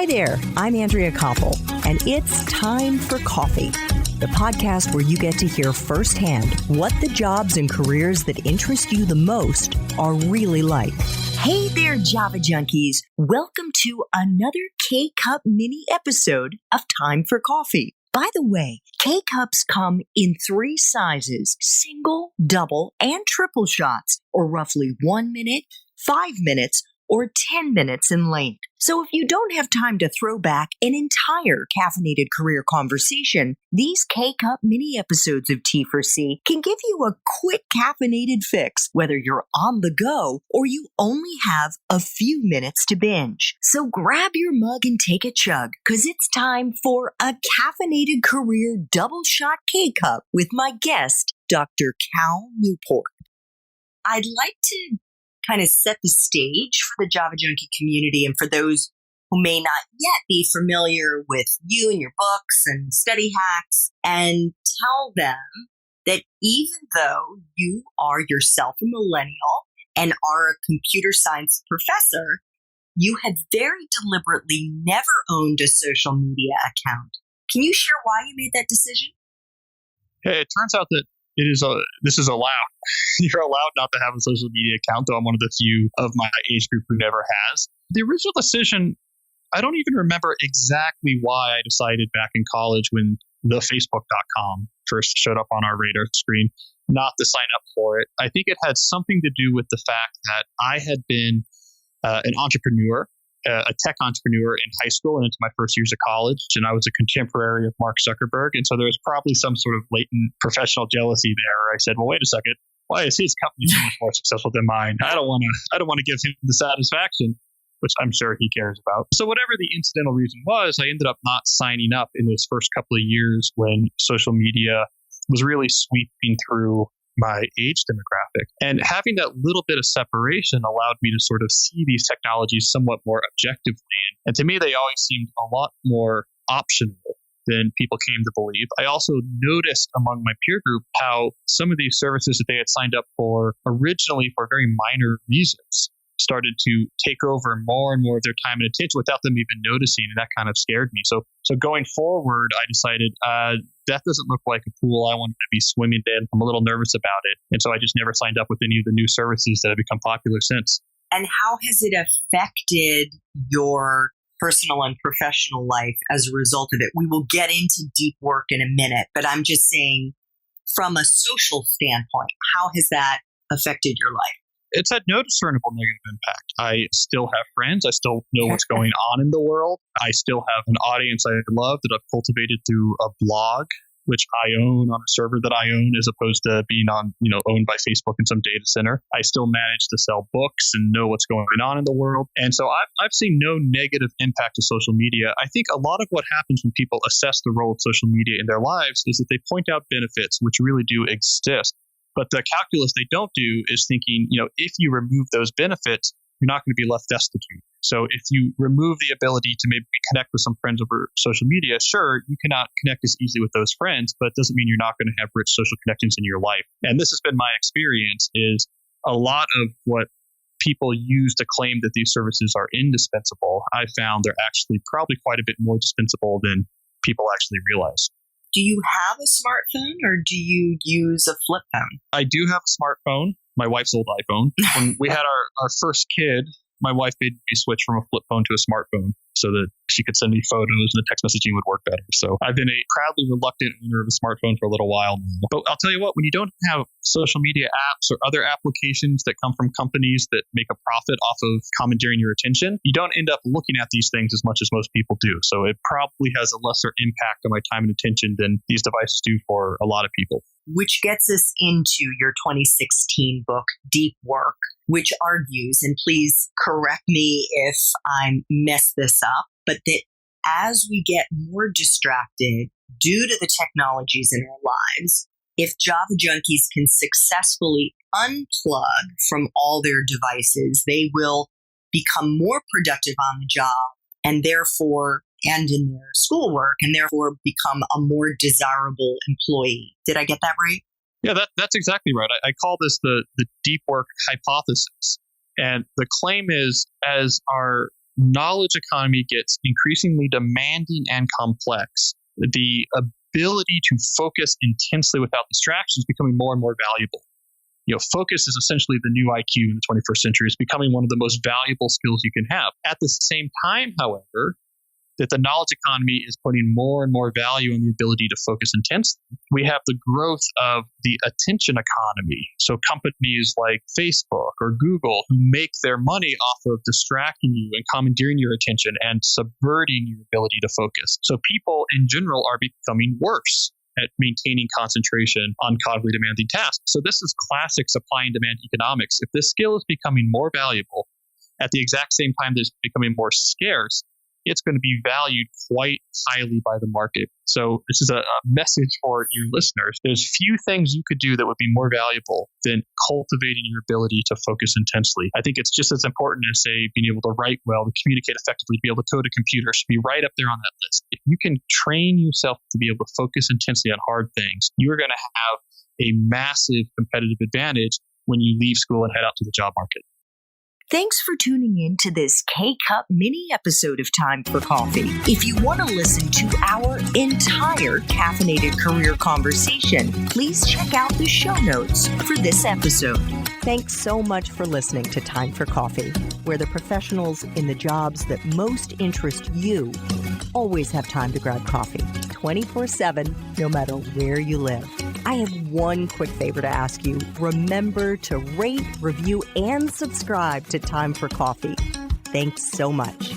Hi there, I'm Andrea Koppel, and it's time for coffee, the podcast where you get to hear firsthand what the jobs and careers that interest you the most are really like. Hey there, Java Junkies. Welcome to another K-Cup mini episode of Time for Coffee. By the way, K-Cups come in 3 sizes, single, double, and triple shots, or roughly 1 minute, 5 minutes, or 10 minutes in length. So if you don't have time to throw back an entire caffeinated career conversation, these K-Cup mini episodes of T4C can give you a quick caffeinated fix, whether you're on the go or you only have a few minutes to binge. So grab your mug and take a chug, because it's time for a caffeinated career double shot K-Cup with my guest, Dr. Cal Newport. I'd like to kind of set the stage for the Java Junkie community and for those who may not yet be familiar with you and your books and study hacks, and tell them that even though you are yourself a millennial and are a computer science professor, you had very deliberately never owned a social media account. Can you share why you made that decision? Hey, it turns out that this is allowed. You're allowed not to have a social media account, though I'm one of the few of my age group who never has. The original decision, I don't even remember exactly why I decided back in college when the Facebook.com first showed up on our radar screen not to sign up for it. I think it had something to do with the fact that I had been an entrepreneur, a tech entrepreneur in high school and into my first years of college, and I was a contemporary of Mark Zuckerberg, and so there was probably some sort of latent professional jealousy there. I said, "Well, wait a second, why is his company so much more successful than mine? I don't want to give him the satisfaction," which I'm sure he cares about. So whatever the incidental reason was, I ended up not signing up in those first couple of years when social media was really sweeping through my age demographic. And having that little bit of separation allowed me to sort of see these technologies somewhat more objectively. And to me, they always seemed a lot more optional than people came to believe. I also noticed among my peer group how some of these services that they had signed up for originally for very minor reasons started to take over more and more of their time and attention without them even noticing, and that kind of scared me. So going forward, I decided that doesn't look like a pool I wanted to be swimming in. I'm a little nervous about it, and so I just never signed up with any of the new services that have become popular since. And how has it affected your personal and professional life as a result of it? We will get into deep work in a minute, but I'm just saying from a social standpoint, how has that affected your life? It's had no discernible negative impact. I still have friends. I still know what's going on in the world. I still have an audience I love that I've cultivated through a blog, which I own on a server that I own, as opposed to being owned by Facebook in some data center. I still manage to sell books and know what's going on in the world. And so I've seen no negative impact of social media. I think a lot of what happens when people assess the role of social media in their lives is that they point out benefits, which really do exist. But the calculus they don't do is thinking, if you remove those benefits, you're not going to be left destitute. So if you remove the ability to maybe connect with some friends over social media, sure, you cannot connect as easily with those friends, but it doesn't mean you're not going to have rich social connections in your life. And this has been my experience, is a lot of what people use to claim that these services are indispensable, I found they're actually probably quite a bit more dispensable than people actually realize. Do you have a smartphone or do you use a flip phone? I do have a smartphone, my wife's old iPhone. When we had our first kid, my wife made me switch from a flip phone to a smartphone so that she could send me photos and the text messaging would work better. So I've been a proudly reluctant owner of a smartphone for a little while now. But I'll tell you what, when you don't have social media apps or other applications that come from companies that make a profit off of commandeering your attention, you don't end up looking at these things as much as most people do. So it probably has a lesser impact on my time and attention than these devices do for a lot of people. Which gets us into your 2016 book, Deep Work, which argues, and please correct me if I mess this up, but that as we get more distracted due to the technologies in our lives, if Java Junkies can successfully unplug from all their devices, they will become more productive on the job and therefore and in their schoolwork, and therefore become a more desirable employee. Did I get that right? Yeah, that's exactly right. I call this the deep work hypothesis. And the claim is, as our knowledge economy gets increasingly demanding and complex, the ability to focus intensely without distractions is becoming more and more valuable. Focus is essentially the new IQ in the 21st century. It's becoming one of the most valuable skills you can have. At the same time, however, that the knowledge economy is putting more and more value on the ability to focus intensely. We have the growth of the attention economy. So companies like Facebook or Google who make their money off of distracting you and commandeering your attention and subverting your ability to focus. So people in general are becoming worse at maintaining concentration on cognitively demanding tasks. So this is classic supply and demand economics. If this skill is becoming more valuable at the exact same time that it's becoming more scarce, it's going to be valued quite highly by the market. So this is a message for your listeners. There's few things you could do that would be more valuable than cultivating your ability to focus intensely. I think it's just as important as, say, being able to write well, to communicate effectively, to be able to code a computer should be right up there on that list. If you can train yourself to be able to focus intensely on hard things, you're going to have a massive competitive advantage when you leave school and head out to the job market. Thanks for tuning in to this K-Cup mini episode of Time for Coffee. If you want to listen to our entire caffeinated career conversation, please check out the show notes for this episode. Thanks so much for listening to Time for Coffee, where the professionals in the jobs that most interest you always have time to grab coffee 24/7, no matter where you live. I have one quick favor to ask you. Remember to rate, review, and subscribe to Time for Coffee. Thanks so much.